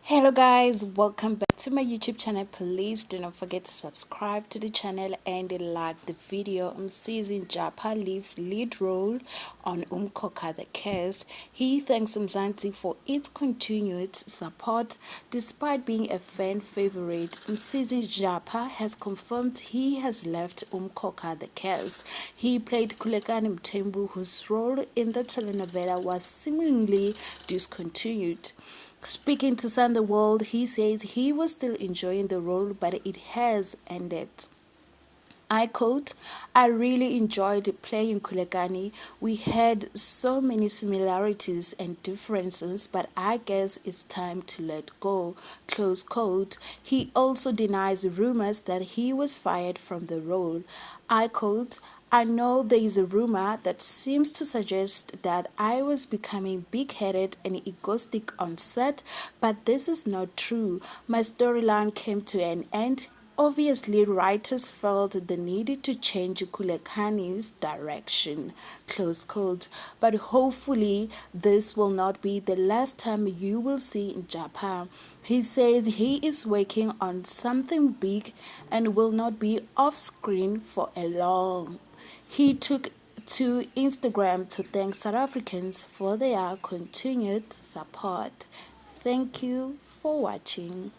Hello guys, welcome back to my YouTube channel. Please do not forget to subscribe to the channel and like the video. Msizi Njapha leaves lead role on Umkhokha the case. He thanks Msizi for its continued support despite being a fan favorite. Msizi Njapha has confirmed he has left Umkhokha the case. He played Khulekani, whose role in the telenovela was seemingly discontinued. Speaking to Sunday World, he says he was still enjoying the role, but it has ended. I quote, I really enjoyed playing Khulekani. We had so many similarities and differences, but I guess it's time to let go. Close quote. He also denies rumors that he was fired from the role. I quote, I know there is a rumor that seems to suggest that I was becoming big-headed and egoistic on set, but this is not true. My storyline came to an end. Obviously, writers felt the need to change Khulekani's direction, close quote. But hopefully, this will not be the last time you will see Njapha. He says he is working on something big and will not be off screen for a long. He took to Instagram to thank South Africans for their continued support. Thank you for watching.